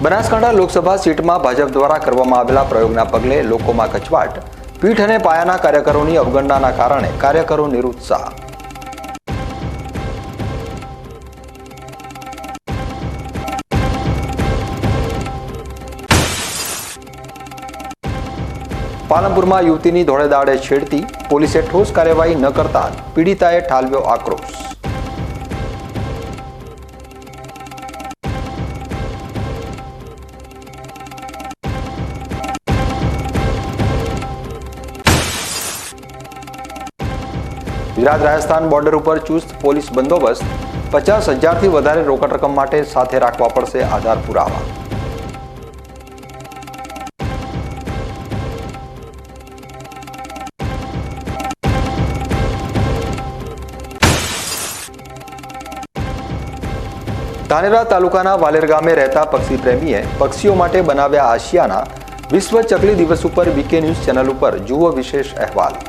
બનાસકાંઠા લોકસભા સીટમાં ભાજપ દ્વારા કરવામાં આવેલા પ્રયોગના પગલે લોકોમાં કચવાટ, પીઠ અને પાયાના કાર્યકરોની અવગણનાના કારણે કાર્યકરો નિરુત્સાહ. પાલનપુરમાં યુવતીની ધોળેદાડે છેડતી, પોલીસે ઠોસ કાર્યવાહી ન કરતા પીડિતાએ ઠાલવ્યો આક્રોશ. ગુજરાત-રાજસ્થાન બોર્ડર ઉપર ચુસ્ત પોલીસ બંદોબસ્ત, 50,000થી વધારે રોકડ રકમ માટે સાથે રાખવા પડશે આધાર પુરાવા. ધાનેરા તાલુકાના વાલેર ગામે રહેતા પક્ષી પ્રેમીએ પક્ષીઓ માટે બનાવ્યા આશિયાના. વિશ્વ ચકલી દિવસ ઉપર વીકે ન્યૂઝ ચેનલ ઉપર જુઓ વિશેષ અહેવાલ.